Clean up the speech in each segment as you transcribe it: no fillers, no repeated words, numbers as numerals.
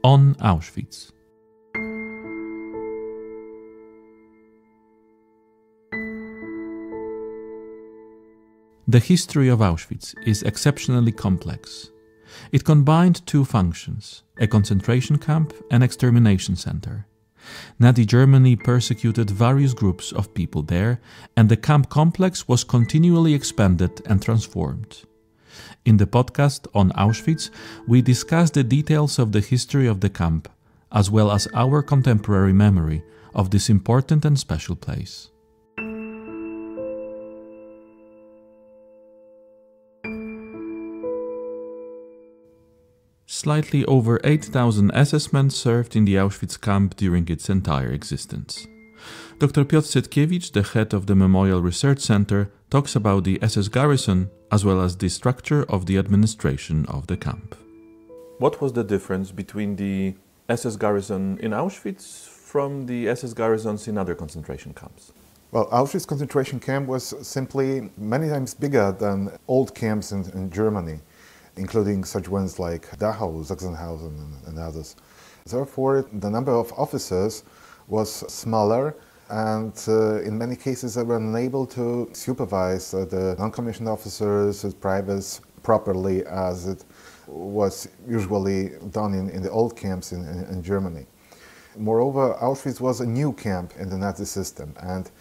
on Auschwitz. The history of Auschwitz is exceptionally complex. It combined two functions, a concentration camp and extermination center. Nazi Germany persecuted various groups of people there, and the camp complex was continually expanded and transformed. In the podcast on Auschwitz, we discuss the details of the history of the camp, as well as our contemporary memory of this important and special place. Slightly over 8,000 SS men served in the Auschwitz camp during its entire existence. Dr. Piotr Setkiewicz, the head of the Memorial Research Center, talks about the SS garrison as well as the structure of the administration of the camp. What was the difference between the SS garrison in Auschwitz from the SS garrisons in other concentration camps? Well, Auschwitz concentration camp was simply many times bigger than old camps in Germany, including such ones like Dachau, Sachsenhausen, and others. Therefore, the number of officers was smaller, and in many cases they were unable to supervise the non-commissioned officers, privates, properly as it was usually done in the old camps in Germany. Moreover, Auschwitz was a new camp in the Nazi system, and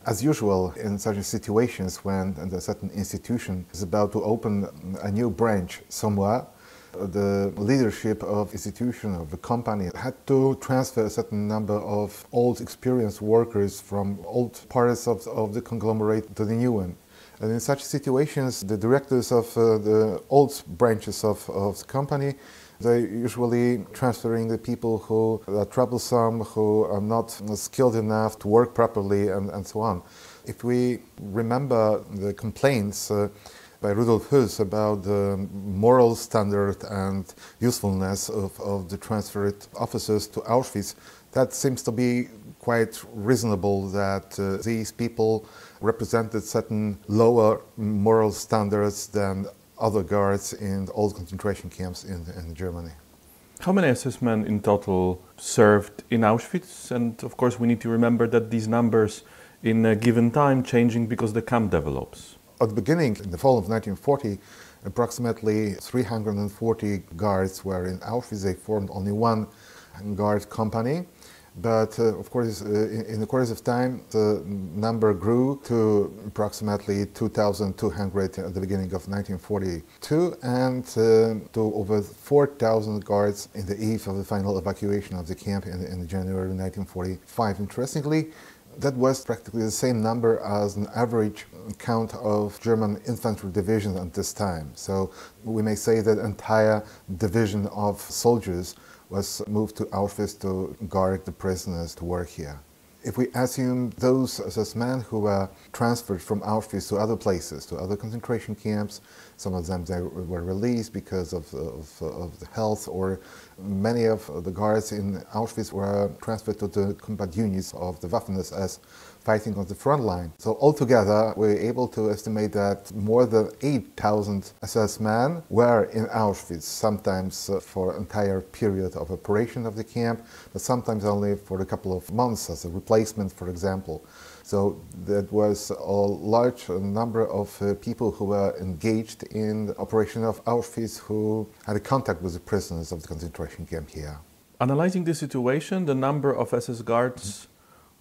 as usual in such situations when a certain institution is about to open a new branch somewhere, the leadership of institution, of the company, had to transfer a certain number of old experienced workers from old parts of the conglomerate to the new one. And in such situations, the directors of the old branches of the company, they're usually transferring the people who are troublesome, who are not skilled enough to work properly, and so on. If we remember the complaints by Rudolf Höss about the moral standard and usefulness of the transferred officers to Auschwitz, that seems to be quite reasonable that these people represented certain lower moral standards than other guards in the old concentration camps in Germany. How many SS men in total served in Auschwitz? And of course we need to remember that these numbers in a given time changing because the camp develops. At the beginning, in the fall of 1940, approximately 340 guards were in Auschwitz. They formed only one guard company. But of course, in the course of time, the number grew to approximately 2,200 at the beginning of 1942 and to over 4,000 guards in the eve of the final evacuation of the camp in January 1945. Interestingly, that was practically the same number as an average count of German infantry divisions at this time. So we may say that entire division of soldiers was moved to Auschwitz to guard the prisoners to work here. If we assume those SS men who were transferred from Auschwitz to other places, to other concentration camps, some of them they were released because of the health, or many of the guards in Auschwitz were transferred to the combat units of the Waffen-SS fighting on the front line. So altogether, we're able to estimate that more than 8,000 SS men were in Auschwitz, sometimes for an entire period of operation of the camp, but sometimes only for a couple of months as a replacement, for example. So that was a large number of people who were engaged in the operation of Auschwitz, who had a contact with the prisoners of the concentration camp here. Analyzing the situation, the number of SS guards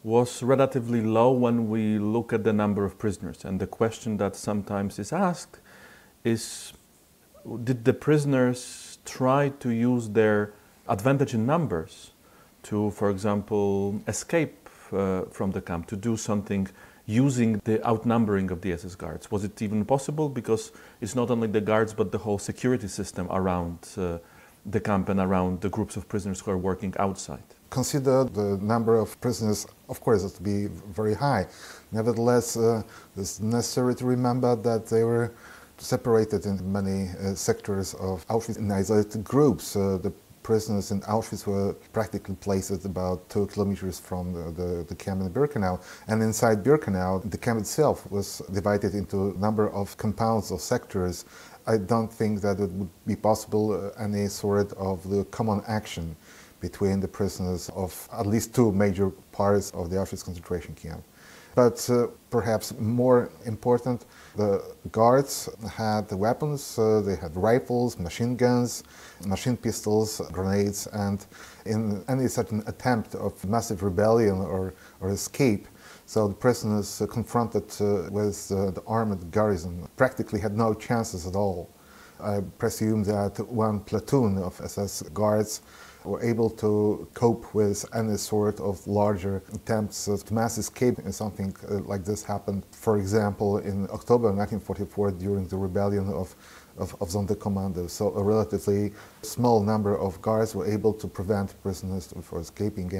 was relatively low when we look at the number of prisoners. And the question that sometimes is asked is, did the prisoners try to use their advantage in numbers to, for example, escape from the camp, to do something using the outnumbering of the SS guards? Was it even possible? Because it's not only the guards, but the whole security system around the camp and around the groups of prisoners who are working outside. Consider the number of prisoners, of course, has to be very high. Nevertheless, it's necessary to remember that they were separated in many sectors of Auschwitz in isolated groups. The prisoners in Auschwitz were practically placed at about 2 kilometers from the camp in Birkenau. And inside Birkenau, the camp itself was divided into a number of compounds or sectors. I don't think that it would be possible any sort of the common action between the prisoners of at least 2 major parts of the Auschwitz concentration camp. But perhaps more important, the guards had weapons, they had rifles, machine guns, machine pistols, grenades, and in any such an attempt of massive rebellion or escape, so the prisoners confronted with the armed garrison practically had no chances at all. I presume that 1 platoon of SS guards were able to cope with any sort of larger attempts to mass escape, and something like this happened, for example, in October 1944 during the rebellion of Sonderkommando. So a relatively small number of guards were able to prevent prisoners from escaping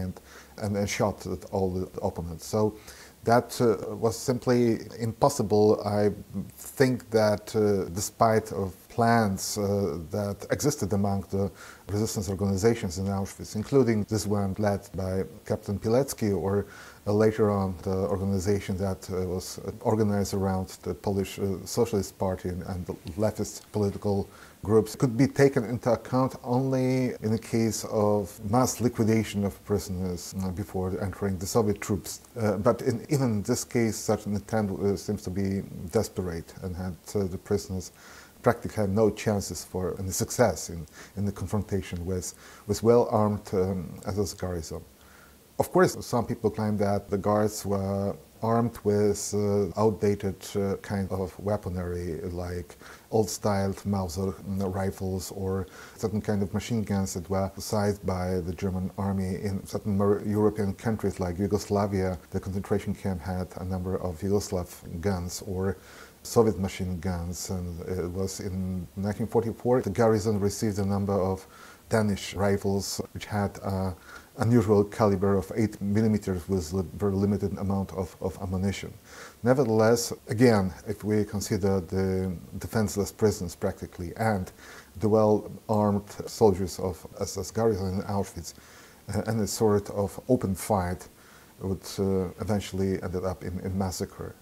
and shot at all the opponents. So that was simply impossible. I think that despite of plans that existed among the resistance organizations in Auschwitz, including this one led by Captain Pilecki, or later on the organization that was organized around the Polish Socialist Party and the leftist political groups, could be taken into account only in the case of mass liquidation of prisoners before entering the Soviet troops. But even in this case, such an attempt seems to be desperate, and had the prisoners practically had no chances for any success in the confrontation with well-armed SS garrison. Of course, some people claim that the guards were armed with outdated kind of weaponry, like old-style Mauser rifles or certain kind of machine guns that were seized by the German army in certain European countries like Yugoslavia. The concentration camp had a number of Yugoslav guns or Soviet machine guns, and it was in 1944 the garrison received a number of Danish rifles which had unusual caliber of 8 millimeters with a very limited amount of ammunition. Nevertheless, again, if we consider the defenseless prisoners practically and the well-armed soldiers of SS garrison in Auschwitz, any sort of open fight would eventually end up in massacre.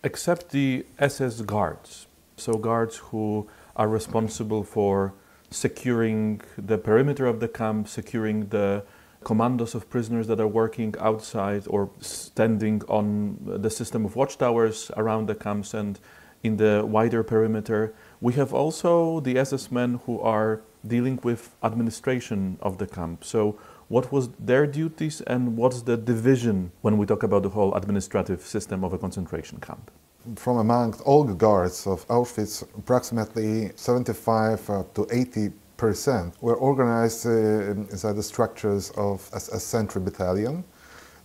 Except the SS guards, so guards who are responsible for securing the perimeter of the camp, securing the commandos of prisoners that are working outside or standing on the system of watchtowers around the camps and in the wider perimeter. We have also the SS men who are dealing with administration of the camp. So what was their duties and what's the division when we talk about the whole administrative system of a concentration camp? From among all the guards of Auschwitz, approximately 75 to 80% were organized inside the structures of a sentry battalion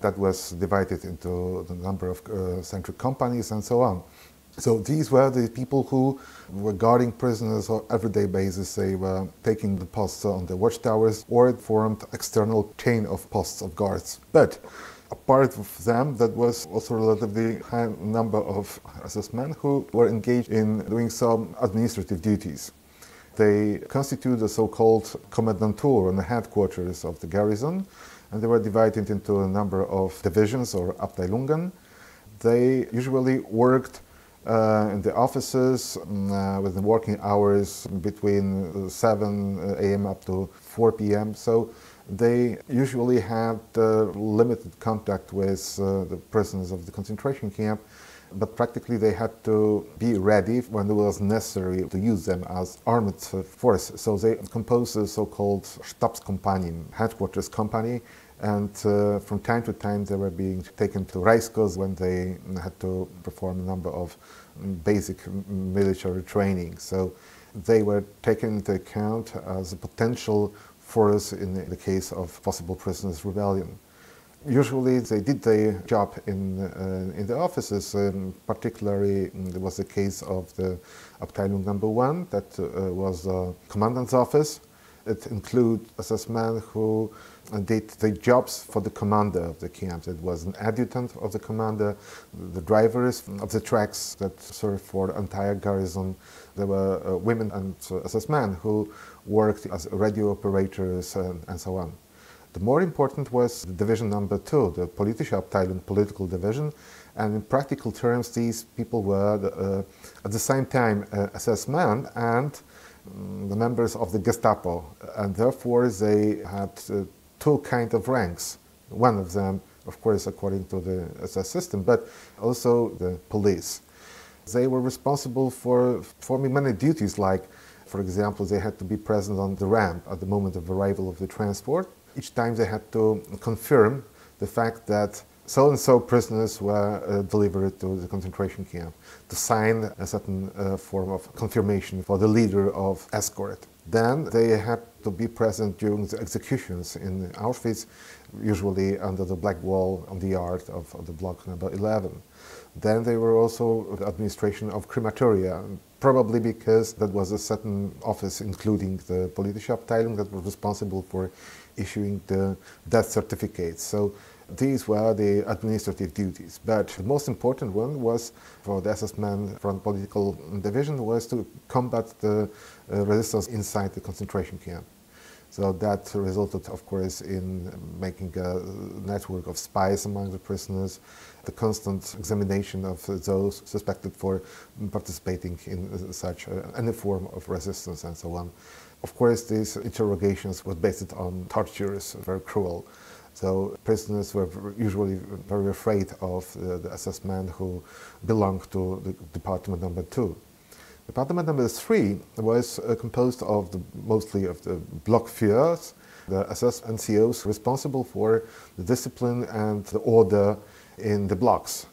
that was divided into the number of sentry companies and so on. So these were the people who were guarding prisoners on an everyday basis. They were taking the posts on the watchtowers, or it formed external chain of posts of guards. But apart from them, that was also a relatively high number of SS men who were engaged in doing some administrative duties. They constitute the so-called Kommandantur, and the headquarters of the garrison, and they were divided into a number of divisions or Abteilungen. They usually worked in the offices with the working hours between 7 a.m. up to 4 p.m. So they usually had limited contact with the prisoners of the concentration camp, but practically they had to be ready when it was necessary to use them as armed force. So they composed the so-called Stabskompanie, headquarters company, and from time to time they were being taken to Reiskos when they had to perform a number of basic military training. So they were taken into account as a potential force in the case of possible prisoners' rebellion. Usually they did their job in the offices, particularly it was the case of the Abteilung number 1, that was the commandant's office. It includes SS men who did the jobs for the commander of the camps. It was an adjutant of the commander, the drivers of the tracks that served for the entire garrison. There were women and SS men who worked as radio operators and so on. The more important was the division number 2, the politische Abteilung, political division, and in practical terms these people were at the same time SS men and the members of the Gestapo, and therefore they had two kinds of ranks. One of them, of course, according to the SS system, but also the police. They were responsible for performing many duties, like, for example, they had to be present on the ramp at the moment of arrival of the transport. Each time they had to confirm the fact that so-and-so prisoners were delivered to the concentration camp, to sign a certain form of confirmation for the leader of escort. Then they had to be present during the executions in Auschwitz, usually under the black wall on the yard of the block number 11. Then they were also the administration of crematoria, probably because that was a certain office, including the politische Abteilung, that was responsible for issuing the death certificates. So these were the administrative duties. But the most important one was for the SS men from the political division was to combat the resistance inside the concentration camp. So that resulted, of course, in making a network of spies among the prisoners, the constant examination of those suspected for participating in such any form of resistance and so on. Of course, these interrogations were based on tortures, very cruel. So prisoners were usually very afraid of the SS men who belonged to the department number 2. Department number 3 was composed of mostly of the Blockführers, the SS NCOs responsible for the discipline and the order in the blocks.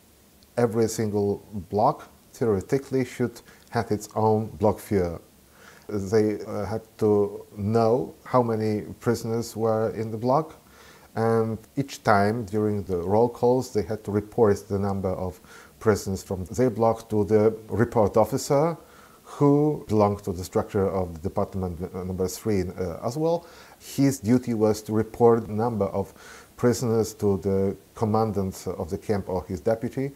Every single block theoretically should have its own Blockführer. They had to know how many prisoners were in the block, and each time during the roll calls they had to report the number of prisoners from their block to the report officer, who belonged to the structure of the department number 3 as well. His duty was to report the number of prisoners to the commandant of the camp or his deputy.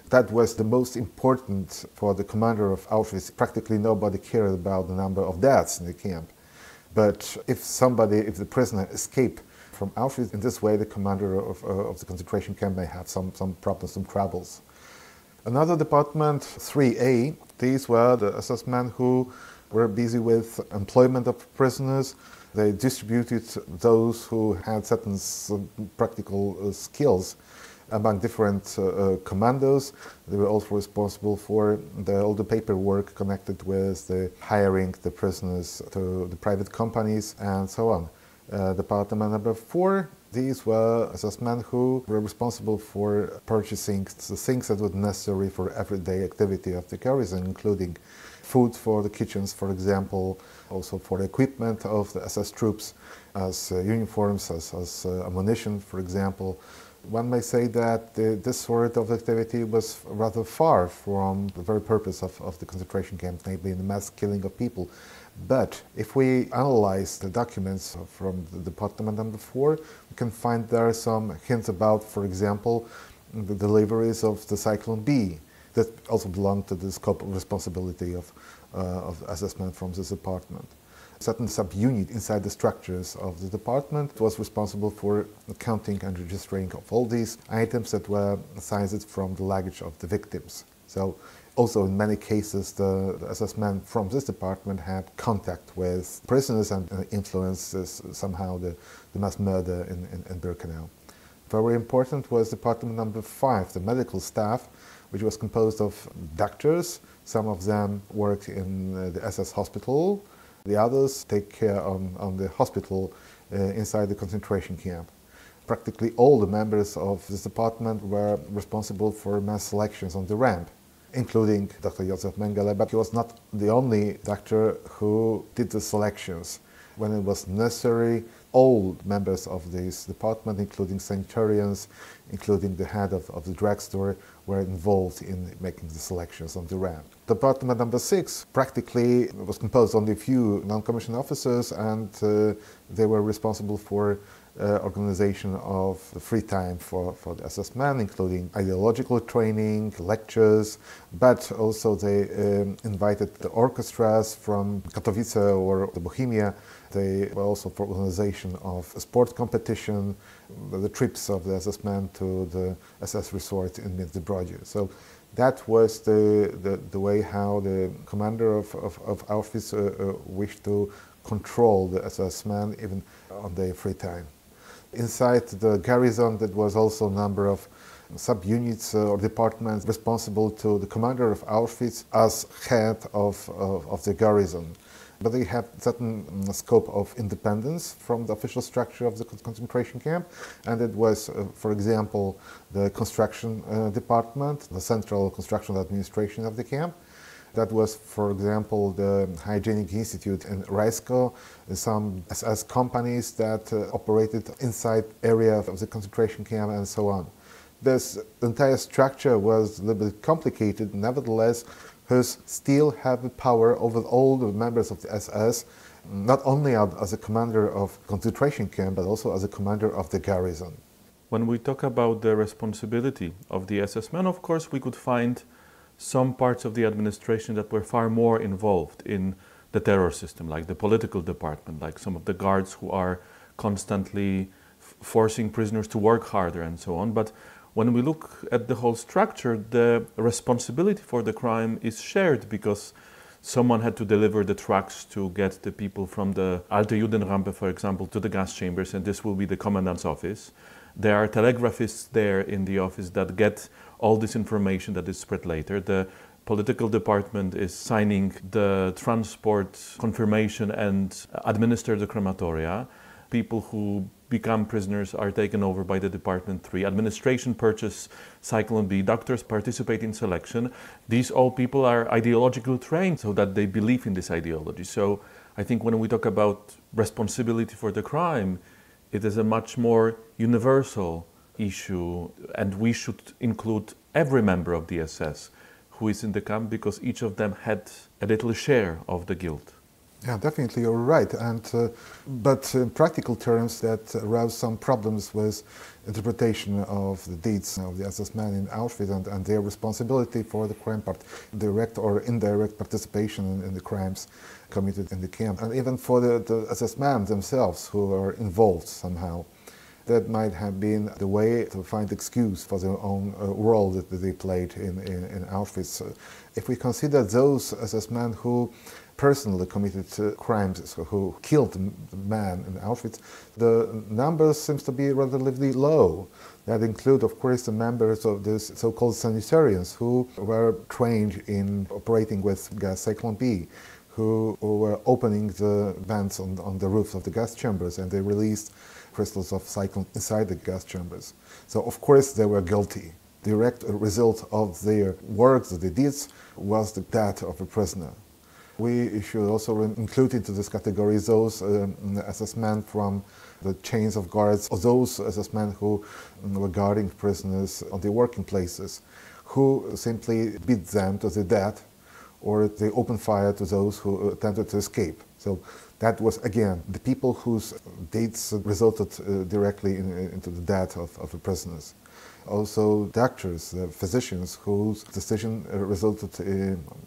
That was the most important for the commander of Auschwitz. Practically nobody cared about the number of deaths in the camp. But if the prisoner escaped from Auschwitz, in this way the commander of the concentration camp may have some problems, some troubles. Another department, 3A, these were the SS men who were busy with employment of prisoners. They distributed those who had certain practical skills among different commandos. They were also responsible for all the paperwork connected with the hiring the prisoners to the private companies and so on. Department number 4, these were SS men who were responsible for purchasing the things that were necessary for everyday activity of the garrison, including food for the kitchens, for example, also for the equipment of the SS troops, as uniforms, as ammunition, for example. One may say that this sort of activity was rather far from the very purpose of the concentration camp, namely the mass killing of people. But if we analyze the documents from the department number 4, we can find there some hints about, for example, the deliveries of the Cyclone B that also belonged to the scope of responsibility of SS men from this department. A certain subunit inside the structures of the department was responsible for counting and registering of all these items that were seized from the luggage of the victims. So also in many cases the SS men from this department had contact with prisoners and influenced somehow the mass murder in Birkenau. Very important was department number 5, the medical staff, which was composed of doctors. Some of them worked in the SS hospital. The others take care on the hospital inside the concentration camp. Practically all the members of this department were responsible for mass selections on the ramp, including Dr. Josef Mengele, but he was not the only doctor who did the selections. When it was necessary, all members of this department, including centurions, including the head of the drugstore, were involved in making the selections on the ramp. Department number 6 practically was composed only a few non-commissioned officers, and they were responsible for organization of the free time for the SS men, including ideological training, lectures, but also they invited the orchestras from Katowice or the Bohemia. They were also for organization of a sport competition, the trips of the SS men to the SS resort in Międzybrody. So that was the way how the commander of Auschwitz wished to control the SS men even on their free time. Inside the garrison, there was also a number of subunits or departments responsible to the commander of Auschwitz as head of the garrison. But they have certain scope of independence from the official structure of the concentration camp, and it was, for example, the construction department, the central construction administration of the camp. That was, for example, the Hygienic Institute in Rajsko, some SS companies that operated inside area of the concentration camp, and so on. This entire structure was a little bit complicated. Nevertheless, Hus still have the power over all the members of the SS, not only as a commander of concentration camp, but also as a commander of the garrison. When we talk about the responsibility of the SS men, of course, we could find some parts of the administration that were far more involved in the terror system, like the political department, like some of the guards who are constantly forcing prisoners to work harder and so on. But when we look at the whole structure, the responsibility for the crime is shared because someone had to deliver the trucks to get the people from the Alte Judenrampe, for example, to the gas chambers, and this will be the commandant's office. There are telegraphists there in the office that get all this information that is spread later. The political department is signing the transport confirmation and administer the crematoria. People who become prisoners are taken over by the Department 3. Administration purchase Cyclone B. Doctors participate in selection. These all people are ideologically trained so that they believe in this ideology. So I think when we talk about responsibility for the crime, it is a much more universal issue, and we should include every member of the SS who is in the camp, because each of them had a little share of the guilt. Yeah, definitely, you're right. But in practical terms, that aroused some problems with interpretation of the deeds of the SS men in Auschwitz and their responsibility for the crime part, direct or indirect participation in the crimes committed in the camp, and even for the SS men themselves who are involved somehow. That might have been the way to find excuse for their own role that they played in Auschwitz. If we consider those SS men who personally committed crimes, who killed men in Auschwitz, the number seems to be relatively low. That include, of course, the members of the so-called sanitarians who were trained in operating with gas Cyclone B, who were opening the vents on the roofs of the gas chambers, and they released crystals of cyclone inside the gas chambers. So, of course, they were guilty. The direct result of their work, the deeds, was the death of a prisoner. We should also include into this category those SS men from the chains of guards, or those SS men who were guarding prisoners on their working places, who simply beat them to the death, or they opened fire to those who attempted to escape. So that was, again, the people whose deeds resulted directly into the death of the prisoners. Also doctors, physicians whose decision resulted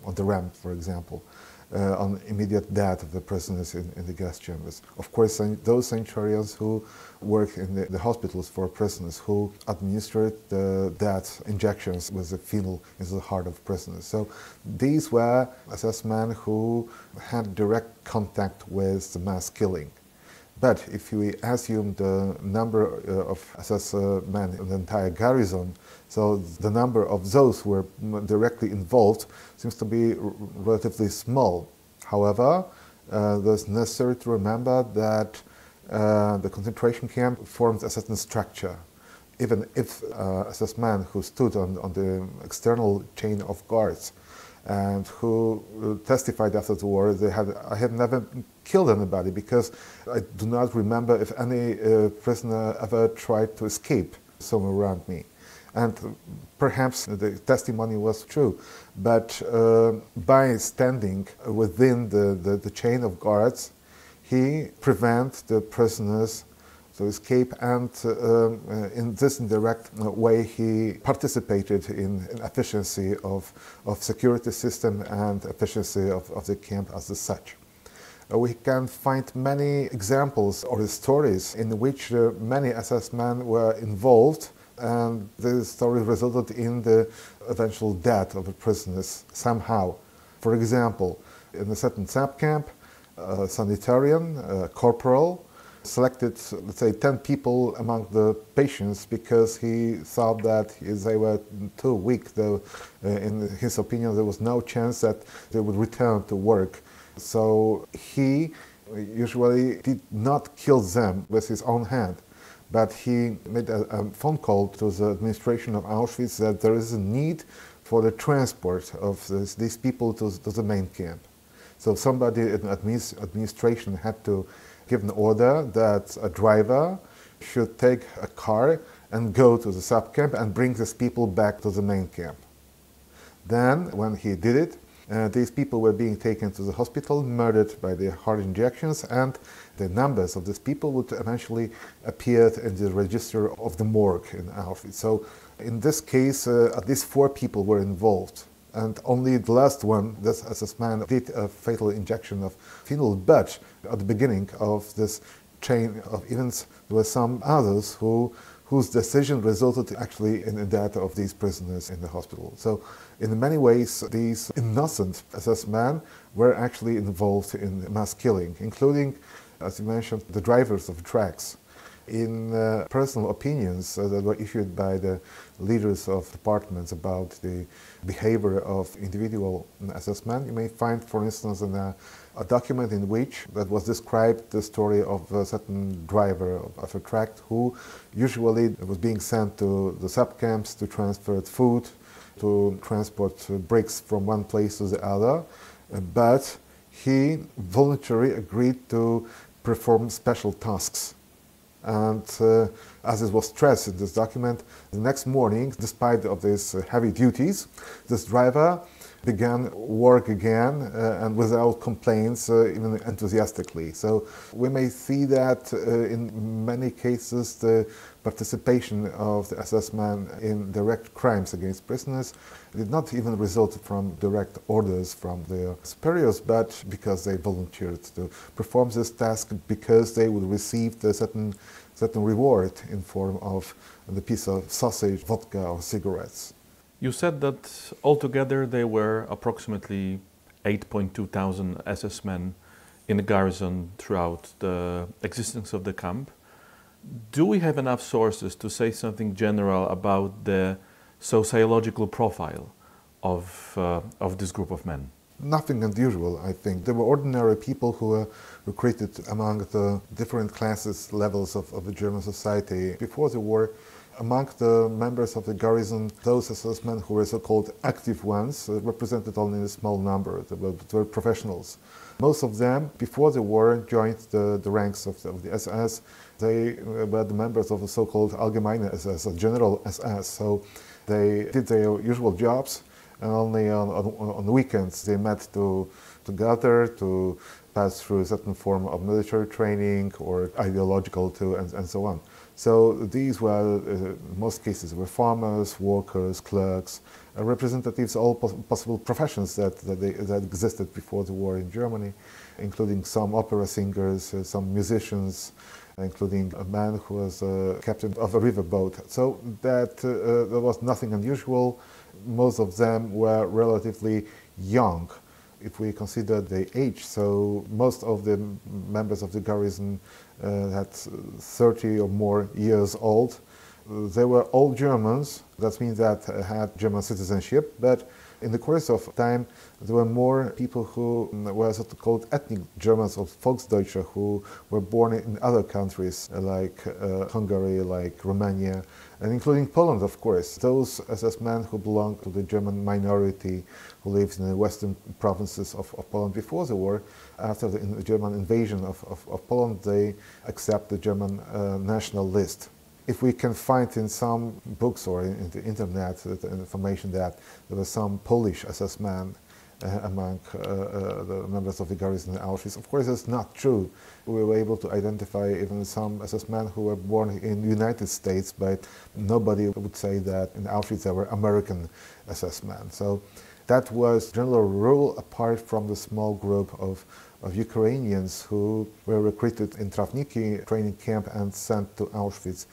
on the ramp, for example, on immediate death of the prisoners in the gas chambers. Of course, those centurions who work in the hospitals for prisoners, who administered the death injections with the phenol into the heart of prisoners. So these were SS men who had direct contact with the mass killing. But if we assume the number of SS men in the entire garrison, so the number of those who were directly involved seems to be relatively small. However, it's necessary to remember that the concentration camp formed a certain structure. Even if SS men who stood on the external chain of guards and who testified after the war. I had never killed anybody because I do not remember if any prisoner ever tried to escape somewhere around me. And perhaps the testimony was true, but by standing within the chain of guards, he prevented the prisoners to escape, and in this indirect way he participated in efficiency of security system and efficiency of the camp as such. We can find many examples or stories in which many SS men were involved, and this story resulted in the eventual death of the prisoners somehow. For example, in a certain SAP camp, a sanitarian, a corporal, selected, let's say, 10 people among the patients because he thought that they were too weak. Though, in his opinion, there was no chance that they would return to work. So he usually did not kill them with his own hand, but he made a phone call to the administration of Auschwitz that there is a need for the transport of these people to the main camp. So somebody in administration had to give an order that a driver should take a car and go to the sub-camp and bring these people back to the main camp. Then, when he did it, these people were being taken to the hospital, murdered by the hard injections, and the numbers of these people would eventually appear in the register of the morgue in Auschwitz. So in this case, at least 4 people were involved. And only the last one, this SS man, did a fatal injection of phenol. But at the beginning of this chain of events, there were some others whose decision resulted actually in the death of these prisoners in the hospital. So in many ways, these innocent SS men were actually involved in mass killing, including, as you mentioned, the drivers of tracks. In personal opinions that were issued by the leaders of departments about the behavior of individual SS men, you may find, for instance, a document in which that was described the story of a certain driver of a tract who usually was being sent to the sub-camps to transfer food, to transport bricks from one place to the other, but he voluntarily agreed to perform special tasks. And as it was stressed in this document, the next morning, despite of these heavy duties, this driver began work again and without complaints, even enthusiastically. So we may see that in many cases the participation of the SS men in direct crimes against prisoners did not even result from direct orders from their superiors, but because they volunteered to perform this task, because they would receive a certain reward in form of the piece of sausage, vodka, or cigarettes. You said that altogether there were approximately 8.2 thousand SS men in the garrison throughout the existence of the camp. Do we have enough sources to say something general about the sociological profile of this group of men? Nothing unusual, I think. There were ordinary people who were recruited among the different classes, levels of the German society. Before the war, among the members of the garrison, those SS men who were so-called active ones represented only a small number. They were professionals. Most of them, before the war, joined the ranks of the SS. They were the members of the so-called Allgemeine SS, a general SS. So they did their usual jobs, and only on weekends they met together to pass through a certain form of military training or ideological too, and so on. So these were, in most cases, were farmers, workers, clerks, representatives of all possible professions that existed before the war in Germany, including some opera singers, some musicians, including a man who was captain of a riverboat. So that there was nothing unusual. Most of them were relatively young, if we consider the age. So most of the members of the garrison had 30 or more years old. They were all Germans, that means that had German citizenship, but In the course of time, there were more people who were so-called ethnic Germans or Volksdeutsche who were born in other countries like Hungary, like Romania, and including Poland, of course. Those SS-men who belonged to the German minority who lived in the western provinces of Poland before the war, after the German invasion of Poland, they accept the German national list. If we can find in some books or in the internet the information that there were some Polish SS-men among the members of the garrison in Auschwitz, of course it's not true. We were able to identify even some SS-men who were born in the United States, but nobody would say that in Auschwitz there were American SS-men. So that was general rule, apart from the small group of Ukrainians who were recruited in Travniki training camp and sent to Auschwitz.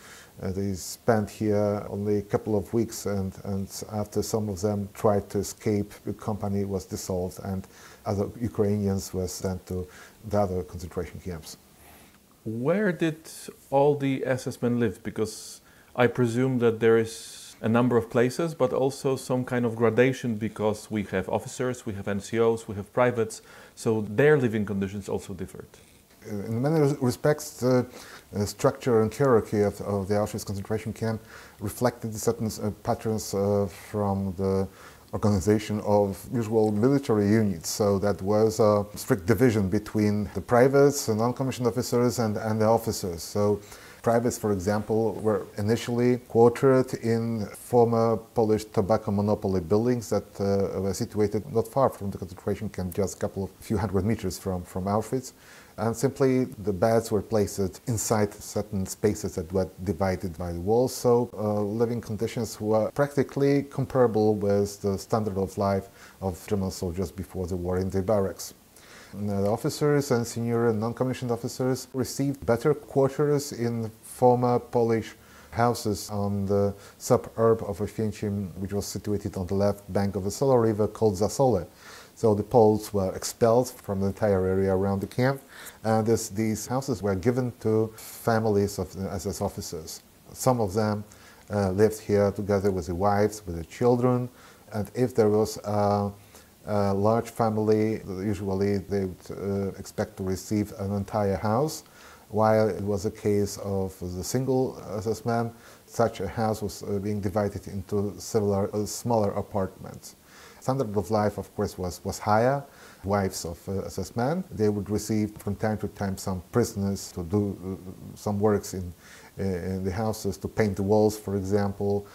They spent here only a couple of weeks, and after some of them tried to escape, the company was dissolved and other Ukrainians were sent to the other concentration camps. Where did all the SS men live? Because I presume that there is a number of places, but also some kind of gradation, because we have officers, we have NCOs, we have privates, so their living conditions also differed. In many respects, the structure and hierarchy of the Auschwitz concentration camp reflected certain patterns from the organization of usual military units. So that was a strict division between the privates, the non-commissioned officers, and the officers. So privates, for example, were initially quartered in former Polish tobacco monopoly buildings that were situated not far from the concentration camp, just a few hundred meters from Auschwitz. And simply the beds were placed inside certain spaces that were divided by the walls, so living conditions were practically comparable with the standard of life of German soldiers before the war in the barracks. The officers and senior non-commissioned officers received better quarters in former Polish houses on the suburb of Oświęcim, which was situated on the left bank of the Sola River, called Zasole. So the Poles were expelled from the entire area around the camp, and these houses were given to families of the SS officers. Some of them lived here together with their wives, with their children, and if there was a large family, usually they would expect to receive an entire house. While it was a case of the single SS man, such a house was being divided into several smaller apartments. Standard of life, of course, was higher. Wives of SS men, they would receive from time to time some prisoners to do some works in the houses, to paint the walls, for example.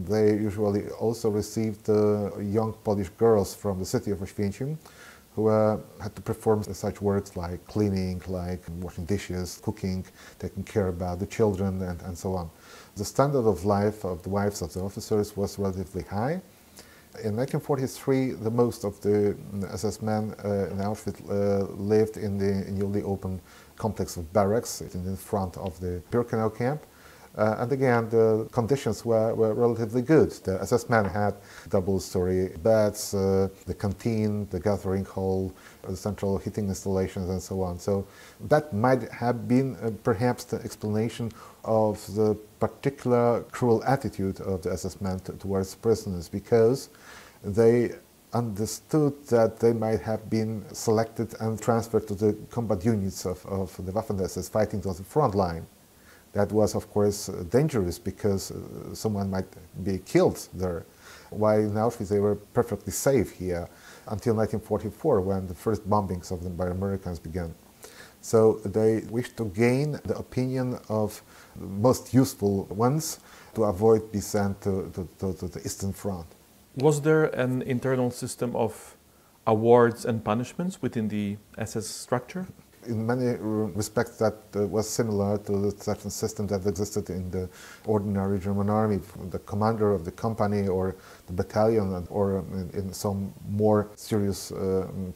They usually also received young Polish girls from the city of Oświęcim, who had to perform such works like cleaning, like washing dishes, cooking, taking care about the children, and so on. The standard of life of the wives of the officers was relatively high. In 1943, the most of the SS men in Auschwitz lived in the newly opened complex of barracks in the front of the Birkenau camp. And again, the conditions were relatively good. The SS men had double-story beds, the canteen, the gathering hall, the central heating installations, and so on. So that might have been perhaps the explanation of the particular cruel attitude of the SS men towards prisoners, because they understood that they might have been selected and transferred to the combat units of the Waffen-SS fighting on the front line. That was, of course, dangerous, because someone might be killed there. While in Auschwitz they were perfectly safe here until 1944, when the first bombings of them by Americans began. So they wished to gain the opinion of the most useful ones to avoid being sent to the Eastern Front. Was there an internal system of awards and punishments within the SS structure? In many respects that was similar to the certain system that existed in the ordinary German army. The commander of the company or the battalion, or in some more serious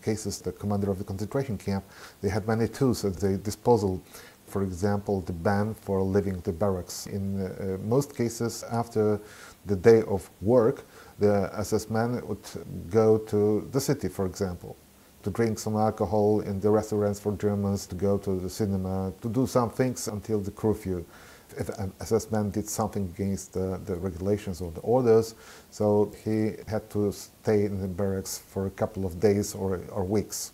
cases, the commander of the concentration camp, they had many tools at their disposal. For example, the ban for leaving the barracks. In most cases, after the day of work, the SS men would go to the city, for example, to drink some alcohol in the restaurants for Germans, to go to the cinema, to do some things until the curfew if an SS man did something against the regulations or the orders, so he had to stay in the barracks for a couple of days or weeks.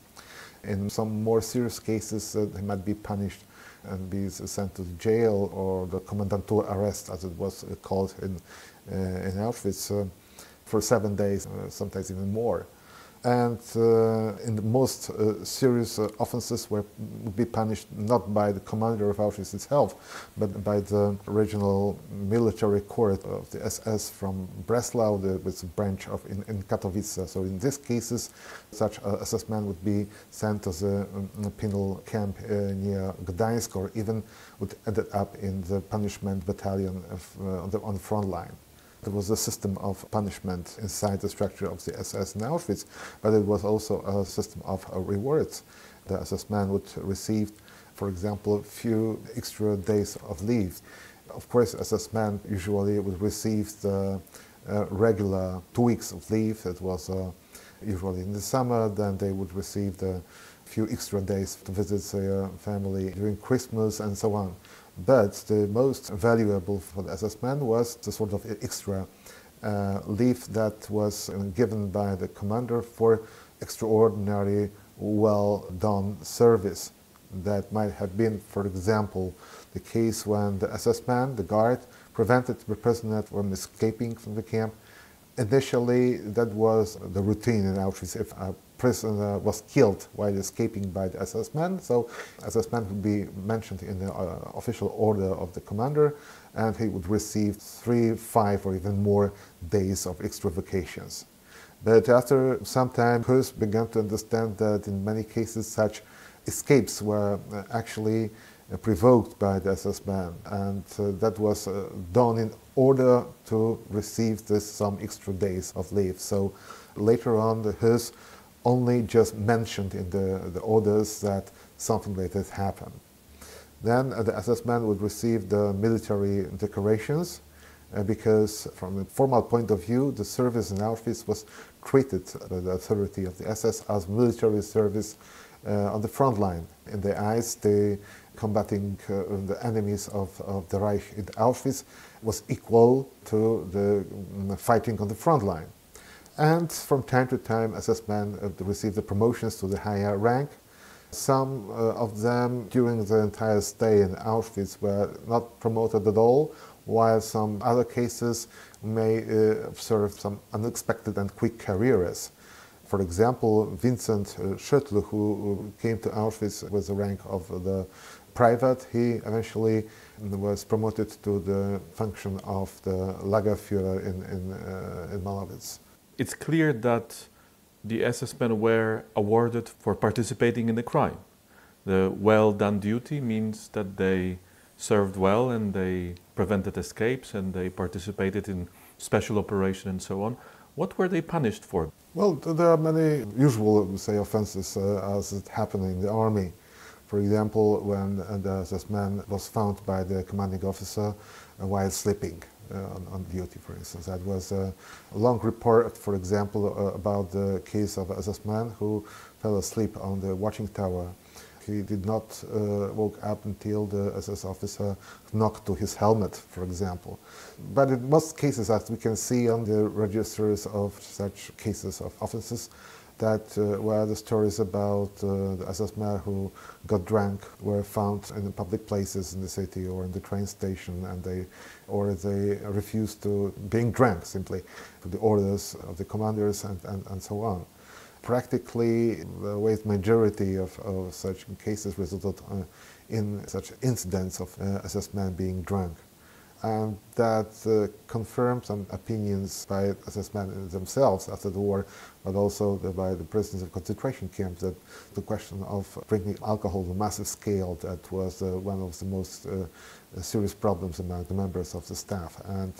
In some more serious cases, he might be punished and be sent to jail or the commandantur arrest, as it was called in Auschwitz, for 7 days, sometimes even more. And in the most serious offenses would be punished not by the commander of Auschwitz itself, but by the regional military court of the SS from Breslau, with a branch in Katowice. So in these cases, such SS man would be sent to the penal camp near Gdańsk, or even would end up in the punishment battalion on the front line. There was a system of punishment inside the structure of the SS in Auschwitz, but it was also a system of rewards. The SS man would receive, for example, a few extra days of leave. Of course, SS man usually would receive the regular 2 weeks of leave. It was usually in the summer. Then they would receive the few extra days to visit their family during Christmas and so on. But the most valuable for the SS man was the sort of extra leave that was given by the commander for extraordinary, well-done service. That might have been, for example, the case when the SS man, the guard, prevented the prisoner from escaping from the camp. Initially, that was the routine in Auschwitz. If a prisoner was killed while escaping by the SS man, so SS man would be mentioned in the official order of the commander, and he would receive 3, 5, or even more days of extra vacations. But after some time, Hus began to understand that in many cases such escapes were actually provoked by the SS man, and that was done in order to receive some extra days of leave. So later on, the Hus only just mentioned in the orders that something like that happened. Then the SS man would receive the military decorations, because from a formal point of view, the service in Auschwitz was treated by the authority of the SS as military service on the front line. In their eyes, the combating the enemies of the Reich in Auschwitz was equal to the fighting on the front line. And from time to time, SS men received the promotions to the higher rank. Some of them, during the entire stay in Auschwitz, were not promoted at all, while some other cases may observe some unexpected and quick careers. For example, Vincent Schöttl, who came to Auschwitz with the rank of the private, he eventually was promoted to the function of the Lagerführer in Malowitz. It's clear that the SS men were awarded for participating in the crime. The well-done duty means that they served well and they prevented escapes and they participated in special operations and so on. What were they punished for? Well, there are many usual, say, offenses as it happened in the army. For example, when the SS man was found by the commanding officer while sleeping on duty, for instance. That was a long report, for example, about the case of an SS man who fell asleep on the watching tower. He did not woke up until the SS officer knocked to his helmet, for example. But in most cases, as we can see on the registers of such cases of offenses, that were the stories about the SS men who got drunk, were found in the public places in the city or in the train station, and they refused to being drunk simply to the orders of the commanders and so on. Practically, the vast majority of such cases resulted in such incidents of SS men being drunk. And that confirmed some opinions by SS men themselves after the war, but also by the prisoners of concentration camps, that the question of drinking alcohol on a massive scale, that was one of the most serious problems among the members of the staff. And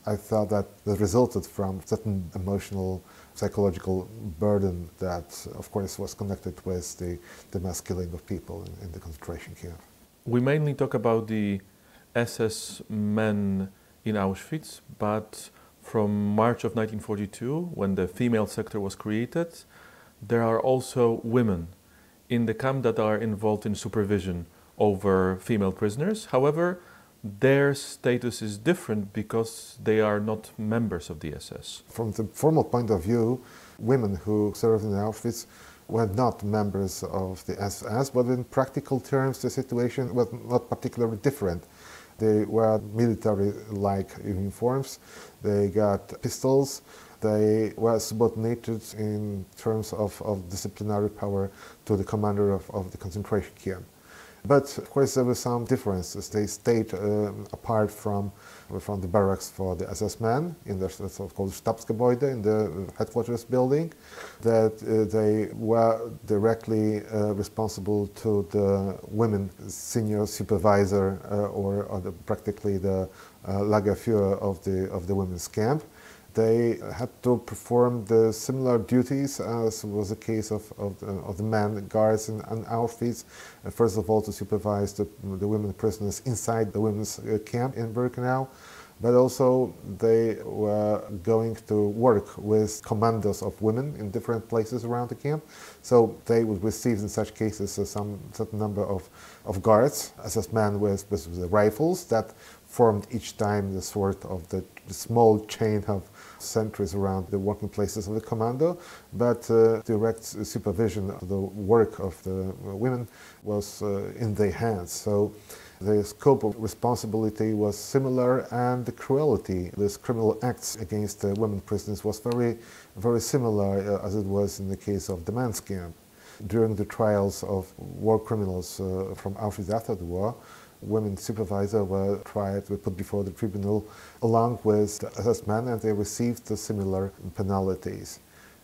I thought that resulted from certain emotional, psychological burden that, of course, was connected with the mass killing of people in the concentration camp. We mainly talk about the SS men in Auschwitz, but from March of 1942, when the female sector was created, there are also women in the camp that are involved in supervision over female prisoners. However, their status is different because they are not members of the SS. From the formal point of view, women who served in Auschwitz were not members of the SS, but in practical terms the situation was not particularly different. They were military-like uniforms, they got pistols, they were subordinated in terms of disciplinary power to the commander of the concentration camp. But of course there were some differences. They stayed apart from the barracks for the SS men in the so-called Stabsgebäude, in the headquarters building, that they were directly responsible to the women senior supervisor practically the Lagerführer of the women's camp. They had to perform the similar duties as was the case of the men garrison in Auschwitz. First of all, to supervise the women prisoners inside the women's camp in Birkenau, but also they were going to work with commandos of women in different places around the camp. So they would receive in such cases some certain number of guards, SS men with the rifles that formed each time the sort of the small chain of sentries around the working places of the commando, but direct supervision of the work of the women was in their hands. So the scope of responsibility was similar, and the cruelty, these criminal acts against the women prisoners was very, very similar as it was in the case of the men's camp. During the trials of war criminals from Auschwitz after the war, women supervisors were put before the tribunal along with the SS men, and they received the similar penalties.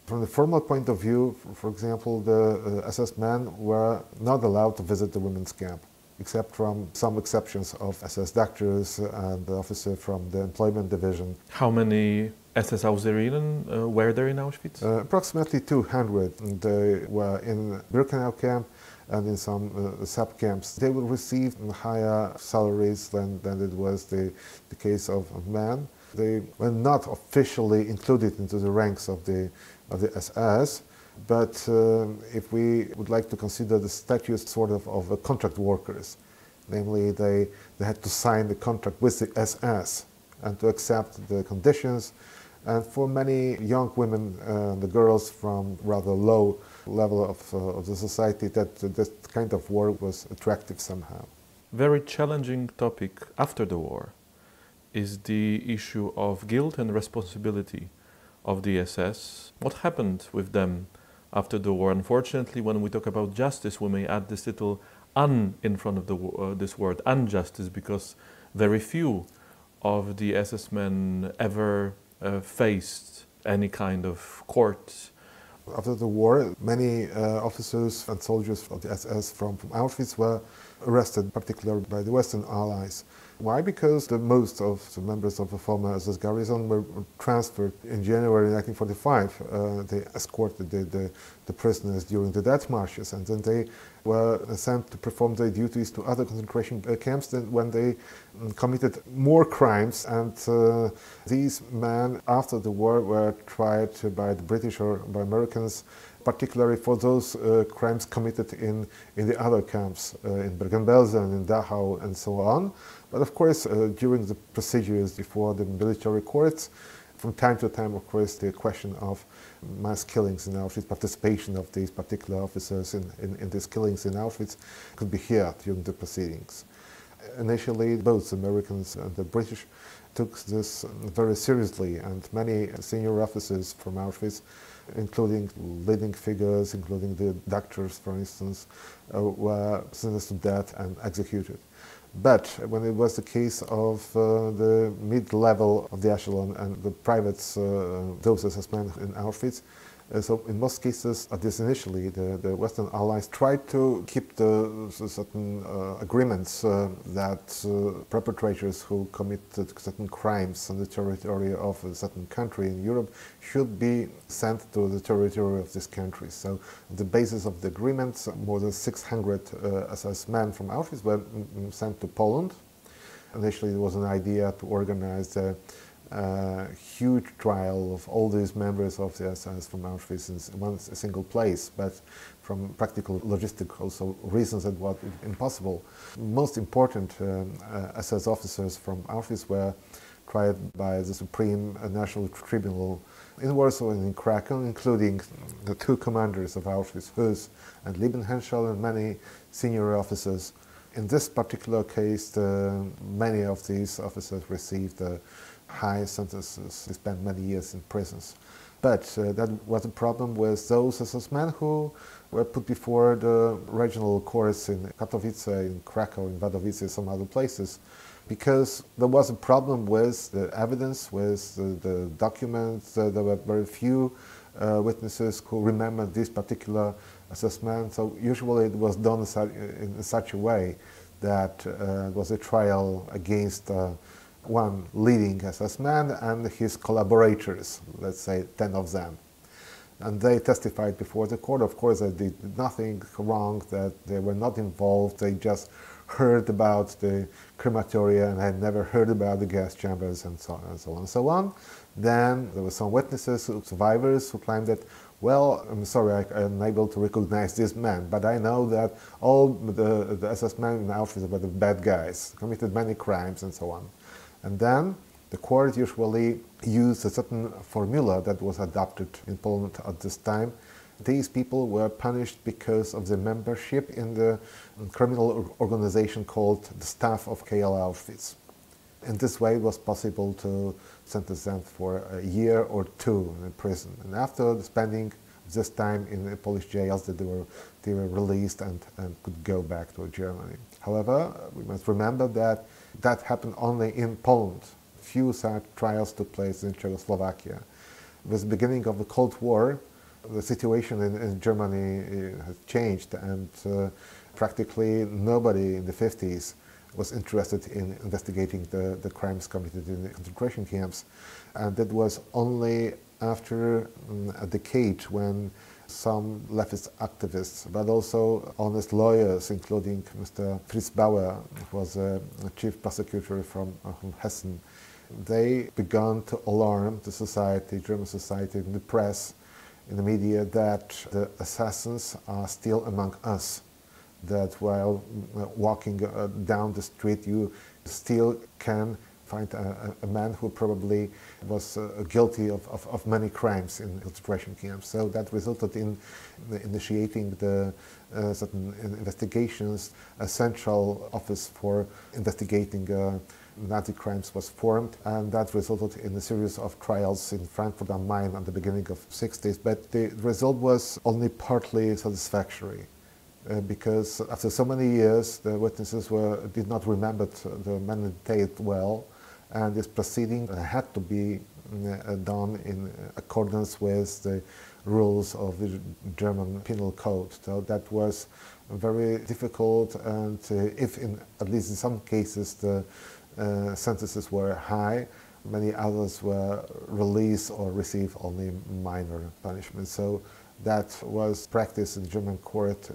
From the formal point of view, for example, the SS men were not allowed to visit the women's camp, except from some exceptions of SS doctors and the officer from the employment division. How many SS Auserinnen were there in Auschwitz? Approximately 200. They were in Birkenau camp and in some sub-camps. They would receive higher salaries than it was the case of men. They were not officially included into the ranks of the SS, but if we would like to consider the status sort of contract workers, namely they had to sign the contract with the SS and to accept the conditions. And for many young women, the girls from rather low level of the society, that this kind of work was attractive somehow. Very challenging topic after the war is the issue of guilt and responsibility of the SS. What happened with them after the war? Unfortunately, when we talk about justice, we may add this little "un" in front of this word, injustice, because very few of the SS men ever faced any kind of court. After the war, many officers and soldiers of the SS from Auschwitz were arrested, particularly by the Western Allies. Why? Because most of the members of the former SS garrison were transferred in January 1945. They escorted the prisoners during the death marches, and then they were sent to perform their duties to other concentration camps when they committed more crimes. And these men, after the war, were tried by the British or by Americans, particularly for those crimes committed in the other camps, in Bergen-Belsen, in Dachau, and so on. But of course, during the procedures before the military courts, from time to time, of course, the question of mass killings in Auschwitz, participation of these particular officers in these killings in Auschwitz could be heard during the proceedings. Initially, both the Americans and the British took this very seriously, and many senior officers from Auschwitz, including leading figures, including the doctors, for instance, were sentenced to death and executed. But when it was the case of the mid-level of the echelon and the privates, those SS men in Auschwitz, so in most cases, at least initially, the Western Allies tried to keep the certain agreements that perpetrators who committed certain crimes on the territory of a certain country in Europe should be sent to the territory of this country. So on the basis of the agreements, more than 600 SS men from Auschwitz were sent to Poland. Initially, there was an idea to organize a huge trial of all these members of the SS from Auschwitz in one single place, but from practical logistical reasons it was impossible. Most important SS officers from Auschwitz were tried by the Supreme National Tribunal in Warsaw and in Krakow, including the two commanders of Auschwitz, Höss and Liebenhenschel, and many senior officers. In this particular case, many of these officers received high sentences. They spent many years in prisons. But that was a problem with those SS men who were put before the regional courts in Katowice, in Krakow, in Wadowice, some other places, because there was a problem with the evidence, with the documents. There were very few witnesses who remembered this particular assessment. So usually it was done in such a way that it was a trial against one leading assessment and his collaborators, let's say 10 of them. And they testified before the court. Of course, they did nothing wrong, that they were not involved. They just heard about the crematoria and had never heard about the gas chambers and so on and so on and so on. Then there were some witnesses, survivors, who claimed that, well, I'm sorry, I'm unable to recognize this man, but I know that all the SS men in Auschwitz were the bad guys, committed many crimes and so on. And then the court usually used a certain formula that was adopted in Poland at this time. These people were punished because of their membership in the criminal organization called the Staff of KL Auschwitz. In this way, it was possible to sentence them for a year or two in prison. And after spending this time in the Polish jails, they were released and could go back to Germany. However, we must remember that that happened only in Poland. Few such trials took place in Czechoslovakia. With the beginning of the Cold War, the situation in Germany has changed, and practically nobody in the 50s was interested in investigating the crimes committed in the concentration camps. And that was only after a decade when some leftist activists, but also honest lawyers, including Mr. Fritz Bauer, who was a chief prosecutor from Hessen, they began to alarm the society, German society, in the press, in the media, that the assassins are still among us, that while walking down the street you still can find a man who probably was guilty of many crimes in concentration camps. So that resulted in initiating the certain investigations. A central office for investigating Nazi crimes was formed, and that resulted in a series of trials in Frankfurt am Main at the beginning of the 60s. But the result was only partly satisfactory. Because after so many years, the witnesses did not remember the man detailed well, and this proceeding had to be done in accordance with the rules of the German penal code. So that was very difficult, and if at least in some cases the sentences were high, many others were released or received only minor punishment. So that was practiced in the German court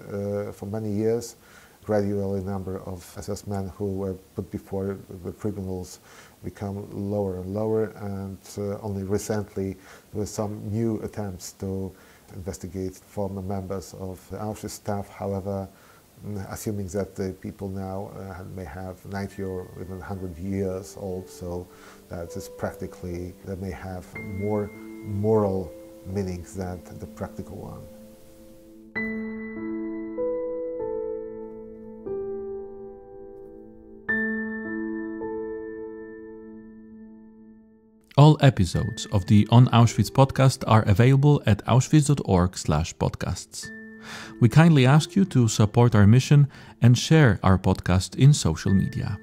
for many years. Gradually, the number of SS men who were put before the tribunals become lower and lower, and only recently there were some new attempts to investigate former members of the Auschwitz staff. However, assuming that the people now may have 90 or even 100 years old, so that is practically, they may have more moral meaning than the practical one. All episodes of the On Auschwitz podcast are available at auschwitz.org/podcasts. We kindly ask you to support our mission and share our podcast in social media.